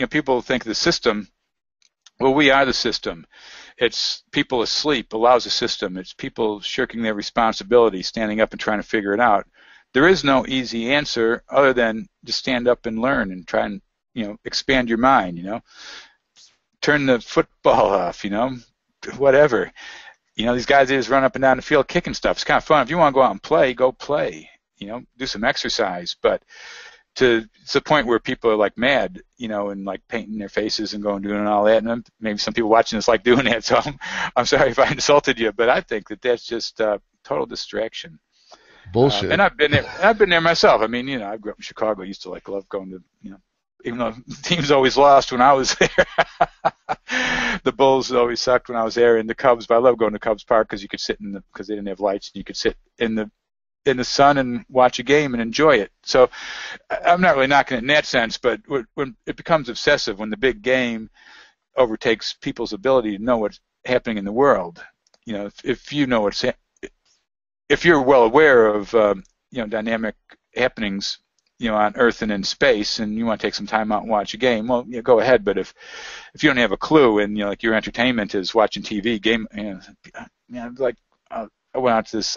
people think the system, well, we are the system. It's people asleep allows the system. It's people shirking their responsibility, standing up and trying to figure it out. There is no easy answer other than just stand up and learn and try and, expand your mind, turn the football off, whatever. These guys, they just run up and down the field kicking stuff. It's kind of fun. If you want to go out and play, go play, do some exercise. But it's the point where people are like mad, and like painting their faces and going doing all that. And maybe some people watching this like doing that. So I'm sorry if I insulted you, but I think that's just total distraction. Bullshit. And I've been there myself. I mean, I grew up in Chicago. I used to love going to, even though the teams always lost when I was there. The Bulls always sucked when I was there, and the Cubs. But I love going to Cubs Park because you could sit because they didn't have lights, and you could sit in the sun and watch a game and enjoy it. So I'm not really knocking it in that sense, but when it becomes obsessive, when the big game overtakes people's ability to know what's happening in the world, if you know if you're well aware of dynamic happenings on Earth and in space, and you want to take some time out and watch a game, well, go ahead. But if you don't have a clue, and like your entertainment is watching TV game, I went out to this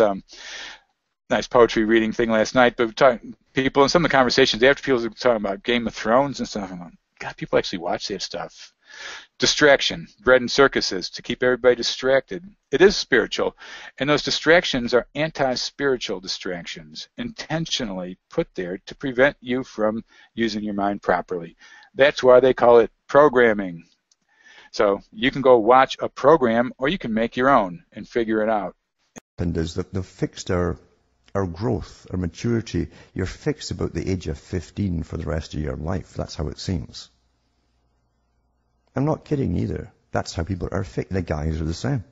nice poetry reading thing last night, but people in some of the conversations after, people were talking about Game of Thrones and stuff. I'm like, God, people actually watch that stuff. Distraction, bread and circuses to keep everybody distracted. It is spiritual, and those distractions are anti-spiritual distractions, intentionally put there to prevent you from using your mind properly. That's why they call it programming. So you can go watch a program, or you can make your own and figure it out. And is that they've fixed our growth, our maturity. You're fixed about the age of 15 for the rest of your life. That's how it seems. I'm not kidding either. That's how people are fixed. The guys are the same.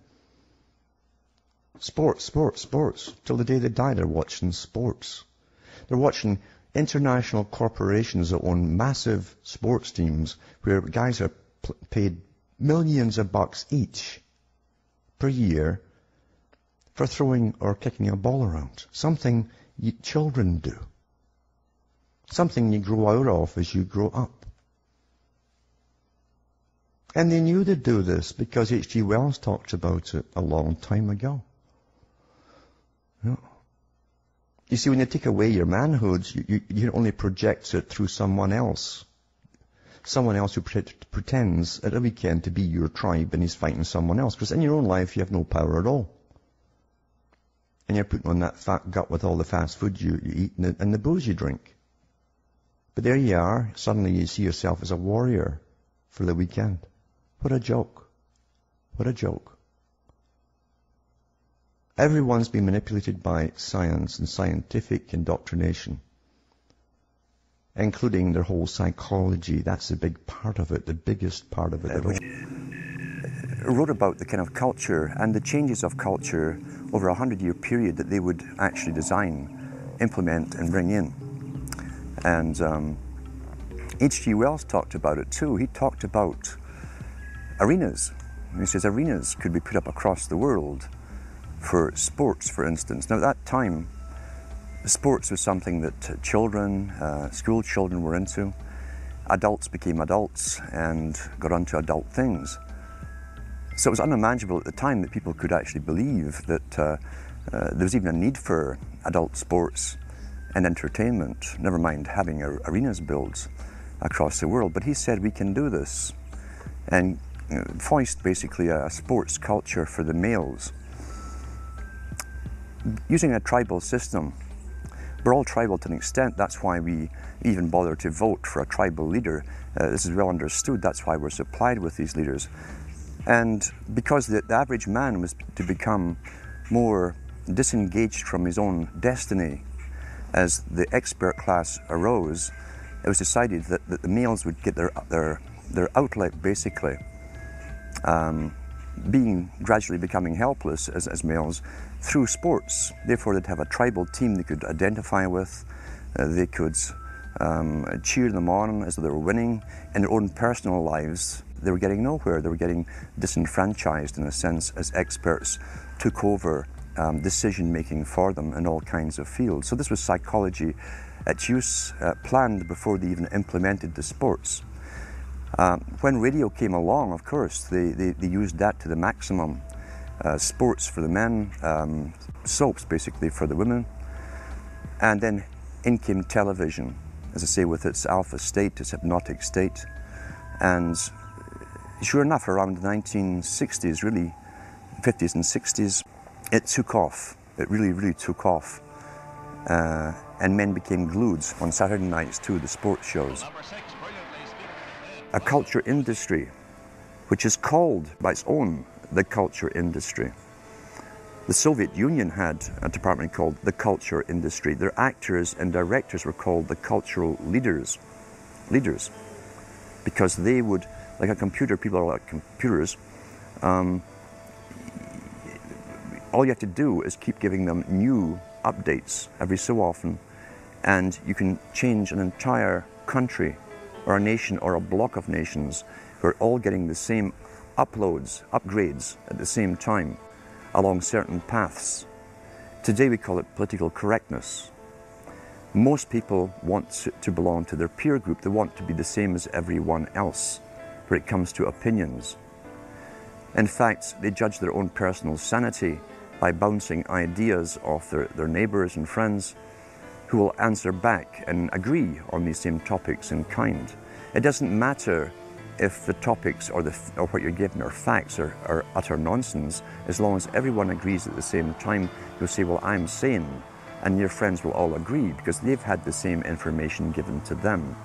Sports. Till the day they die, they're watching sports. They're watching international corporations that own massive sports teams where guys are paid millions of bucks each per year for throwing or kicking a ball around. Something children do. Something you grow out of as you grow up. And they knew they'd do this because H.G. Wells talked about it a long time ago. You see, when you take away your manhood, you only project it through someone else. Someone else who pretends at a weekend to be your tribe and he's fighting someone else. Because in your own life, you have no power at all. And you're putting on that fat gut with all the fast food you eat and the booze you drink. But there you are. Suddenly you see yourself as a warrior for the weekend. What a joke. What a joke. Everyone's been manipulated by science and scientific indoctrination, including their whole psychology. That's a big part of it, the biggest part of it at all. Wrote about the kind of culture and the changes of culture over a 100-year period that they would actually design, implement, and bring in. And H.G. Wells talked about it too. He talked about arenas. He says arenas could be put up across the world for sports, for instance. Now, at that time, sports was something that children, school children were into. Adults became adults and got onto adult things. So it was unimaginable at the time that people could actually believe that there was even a need for adult sports and entertainment, never mind having arenas built across the world. But he said we can do this and foist basically a sports culture for the males. Using a tribal system, we're all tribal to an extent. That's why we even bother to vote for a tribal leader. This is well understood. That's why we're supplied with these leaders. And because the average man was to become more disengaged from his own destiny as the expert class arose, it was decided that the males would get their outlet basically, gradually becoming helpless as males through sports. Therefore, they'd have a tribal team they could identify with. They could cheer them on as though they were winning. In their own personal lives, they were getting nowhere. They were getting disenfranchised in a sense as experts took over decision-making for them in all kinds of fields. So this was psychology at use, planned before they even implemented the sports. When radio came along, of course, they used that to the maximum. Sports for the men, soaps basically for the women, and then in came television, as I say, with its alpha state, its hypnotic state, and sure enough, around the 1960s, really, 50s and 60s, it took off. It really, really took off, and men became glued on Saturday nights to the sports shows. A culture industry, which is called by its own the culture industry. The Soviet Union had a department called the culture industry. Their actors and directors were called the cultural leaders, because they would, like a computer, people are like computers, all you have to do is keep giving them new updates every so often, and you can change an entire country or a nation or a block of nations who are all getting the same upgrades at the same time along certain paths. Today we call it political correctness. Most people want to belong to their peer group. They want to be the same as everyone else when it comes to opinions. In fact, they judge their own personal sanity by bouncing ideas off their neighbours and friends who will answer back and agree on these same topics in kind. It doesn't matter if the topics or what you're given are facts or utter nonsense, as long as everyone agrees at the same time. You'll say, well, I'm sane, and your friends will all agree because they've had the same information given to them.